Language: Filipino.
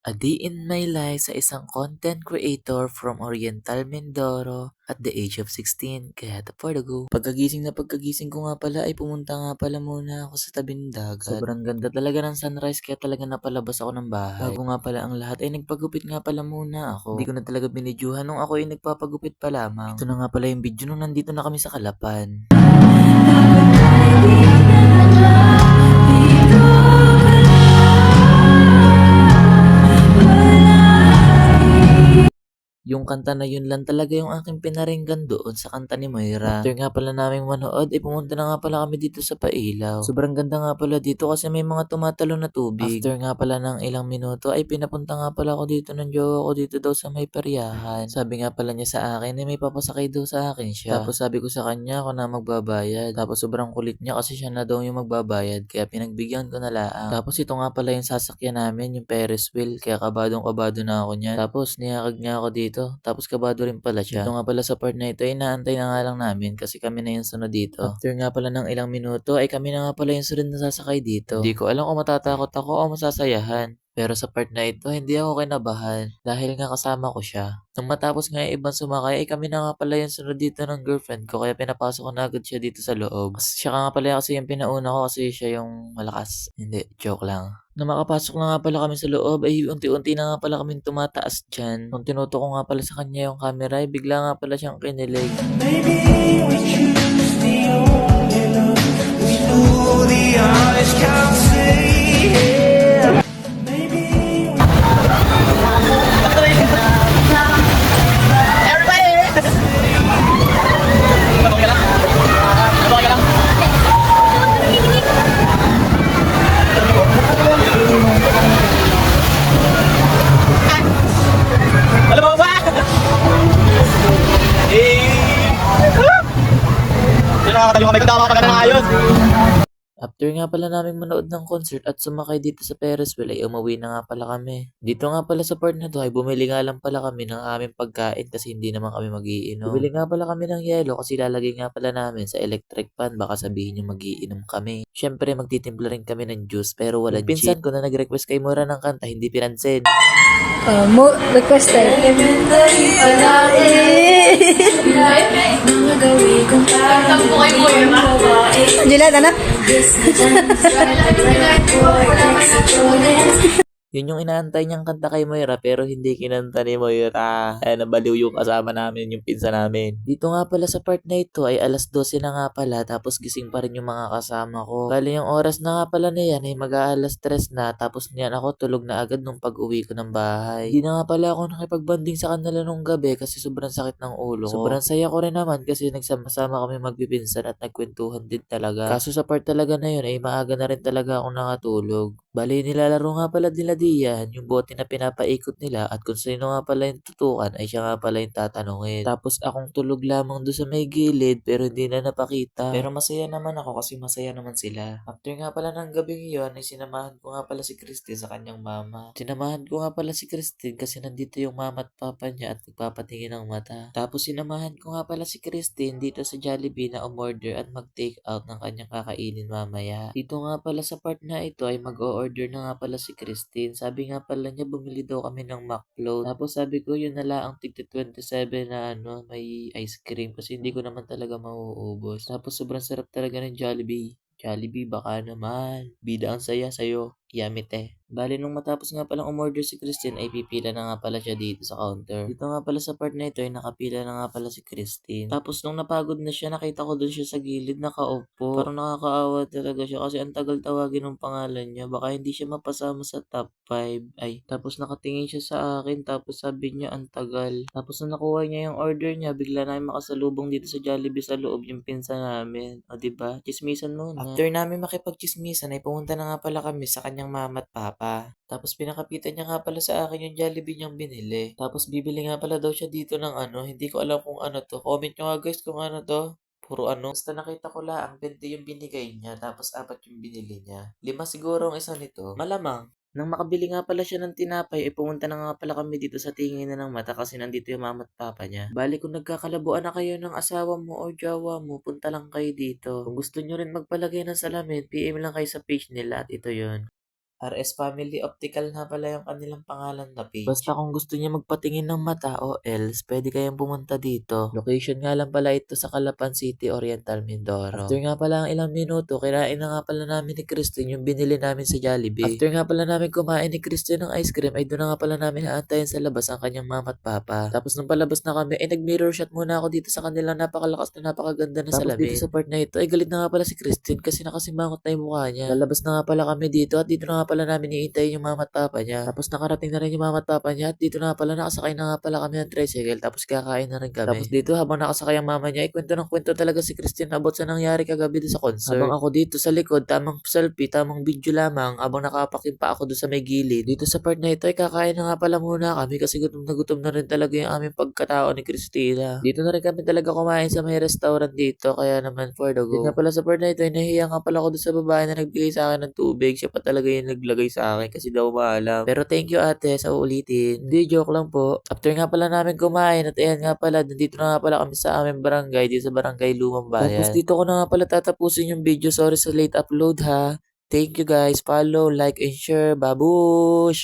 A day in my life sa isang content creator from Oriental Mindoro at the age of 16. Kaya for the go. Pagkagising ko nga pala ay pumunta nga pala muna ako sa tabing dagat. Sobrang ganda talaga ng sunrise kaya talaga napalabas ako ng bahay. Bago nga pala ang lahat ay nagpagupit nga pala muna ako. Hindi ko na talaga binidyohan nung ako ay nagpapagupit pa lamang. Ito na nga pala yung video nung nandito na kami sa Kalapan. Yung kanta na yun lang talaga yung aking pinaringgan doon sa kanta ni Moira. After nga pala naming manood, pumunta na nga pala kami dito sa Pailaw. Sobrang ganda nga pala dito kasi may mga tumatalo na tubig. After nga pala ng ilang minuto ay pinapunta nga pala ako dito ng jowa ko dito daw sa may peryahan. Sabi nga pala niya sa akin may papasakay daw sa akin siya. Tapos sabi ko sa kanya ako na magbabayad. Tapos sobrang kulit niya kasi siya na daw yung magbabayad kaya pinagbigyan ko na lang. Tapos ito nga pala yung sasakyan namin, yung Ferris wheel. Kaya kabadong-kabado na ako niyan. Tapos niyakag niya ako dito. Tapos kabado rin pala siya. Dito nga pala sa part na ito ay inaantay na nga lang namin kasi kami na yung sunod dito. After nga pala ng ilang minuto ay kami na nga pala yung sunod na sasakay dito. Hindi ko alam kung matatakot ako o masasayahan. Pero sa part na ito, hindi ako kinabahan dahil nga kasama ko siya. Nung matapos nga yung ibang sumakay, ay kami na nga pala yung sunod dito ng girlfriend ko kaya pinapasok ko na agad siya dito sa loob. Siya nga pala kasi yung pinauna ko kasi siya yung malakas. Hindi, joke lang. Nung makapasok na nga pala kami sa loob, ay unti-unti na nga pala kami tumataas dyan. Nung tinuto ko nga pala sa kanya yung camera, ay bigla nga pala siyang kinilig. Maybe we choose the only love we know the eyes can't see. Yeah. Maybe we Alam mo ba? Hindi nakakatayo kami kung nakakapaganda ng ayos. After nga pala namin manood ng concert at sumakay dito sa Ferris wheel ay umuwi na nga pala kami. Dito nga pala sa part na to ay bumili nga lang pala kami ng aming pagkain kasi hindi naman kami magiinom. Bumili nga pala kami ng yelo kasi lalagay nga pala namin sa electric pan baka sabihin nyo magiinom kami. Syempre magtitimpla rin kami ng juice pero walang cheat. Pinsan ko na nag-request kay Mura ng kanta hindi pinansin. Mo requested. Juliet, anak? Yun yung inaantay niyang kanta kay Moira pero hindi kinanta ni Moira. Ay nabaliw yung kasama namin, yung pinsa namin. Dito nga pala sa part na ito ay alas 12 na nga pala tapos gising pa rin yung mga kasama ko. Bali yung oras na nga pala na yan ay mag-aalas 3 na tapos niyan ako tulog na agad nung pag-uwi ko ng bahay. Hindi na nga pala ako nakipagbanding sa kanila nung gabi kasi sobrang sakit ng ulo ko. Sobrang saya ko rin naman kasi nagsama-sama kami magpipinsan at nagkwentuhan din talaga. Kaso sa part talaga na yun ay maaga na rin talaga akong nakatulog. Bali nilalaro nga pala nila diyan yung bote na pinapaikot nila at kung sino nga pala yung tutukan ay siya nga pala yung tatanungin. Tapos akong tulog lamang doon sa may gilid pero hindi na napakita. Pero masaya naman ako kasi masaya naman sila. After nga pala ng gabing yun ay sinamahan ko nga pala si Christine sa kanyang mama. Sinamahan ko nga pala si Christine kasi nandito yung mama at papa niya at nagpapatingin ng mata. Tapos sinamahan ko nga pala si Christine dito sa Jollibee na umorder at mag-take out ng kanyang kakainin mamaya. Dito nga pala sa part na ito ay mag-o-order na nga pala si Christine. Sabi nga pala niya bumili daw kami ng McFloat. Tapos sabi ko yun na lang ang tigti 27 na may ice cream kasi hindi ko naman talaga mauubos. Tapos sobrang sarap talaga ng Jollibee. Jollibee baka naman. Bida ang saya sa'yo. Yamite. Bali nung matapos nga palang umorder si Christine ay pipila na nga pala siya dito sa counter. Dito nga pala sa part na ito ay nakapila na nga pala si Christine. Tapos nung napagod na siya nakita ko dun siya sa gilid nakaupo. Parang nakakaawa talaga siya kasi ang tagal tawagin ng pangalan niya. Baka hindi siya mapasama sa top 5. Ay, tapos nakatingin siya sa akin tapos sabi niya ang tagal. Tapos nung nakuha niya yung order niya bigla namin makasalubong dito sa Jollibee sa loob yung pinsa namin. O diba? Chismisan muna. After namin makipagchismisan ay pumunta na nga pala kami sa kanyang mama at papa. Tapos pinakapitan niya nga pala sa akin yung Jollibee niyang binili. Tapos bibili nga pala daw siya dito ng hindi ko alam kung ano to. Comment nyo nga guys kung ano to. Puro basta nakita ko lang, 20 yung binigay niya, tapos 4 yung binili niya. 5 siguro ang isa nito. Malamang. Nang makabili nga pala siya ng tinapay, pumunta na nga pala kami dito sa tingin na ng mata kasi nandito yung mama at papa niya. Bali kung nagkakalabuan na kayo ng asawa mo o jowa mo, punta lang kayo dito. Kung gusto nyo rin magpalagay ng salamin, PM lang kayo sa page nila at ito yon. RS Family Optical na pala yung kanilang pangalan na page. Basta kung gusto niya magpatingin ng mata o else, pwede kayong pumunta dito. Location nga lang pala ito sa Calapan City, Oriental, Mindoro. After nga pala ang ilang minuto, kinain na nga pala namin ni Christine yung binili namin sa Jollibee. After nga pala namin kumain ni Christine ng ice cream, ay doon na nga pala namin haantayin sa labas ang kanyang mama at papa. Tapos nung palabas na kami, ay nag-mirror shot muna ako dito sa kanilang napakalakas na napakaganda na salamin. Tapos dito sa part na ito, ay galit na nga pala si Christine kasi nakasimangot na yung mukha niya. Lalabas na nga pala kami dito at dito na nga pala namin iintayin yung mama at papa niya. Tapos nakarating na rin yung mama at papa niya at dito na nga pala nakasakay na nga pala kami ng tricycle tapos kakain na rin kami. Tapos dito habang nakasakay ang mama niya ay kwento ng kwento talaga si Christine about sa nangyari kagabi doon sa concert. Habang ako dito sa likod, tamang selfie, tamang video lamang habang nakapakin pa ako doon sa may gilid. Dito sa part na ito ay kakain na nga pala muna kami kasi gutom na rin talaga yung aming pagkatao ni Christina. Dito na rin kami talaga kumain sa may restaurant dito kaya naman for the go. Dito nga pala sa part na ito ay nahiya nga pala ako doon sa babae na nagbigay sa akin ng tubig. Siya pa talaga yung naglagay sa akin kasi daw maalam. Pero thank you ate sa uulitin. Hindi, joke lang po. After nga pala namin kumain at ayan nga pala, nandito na nga pala kami sa aming barangay, dito sa barangay Lumang Bayan. Tapos dito ko na nga pala tatapusin yung video. Sorry sa late upload ha. Thank you guys. Follow, like, and share. Babush!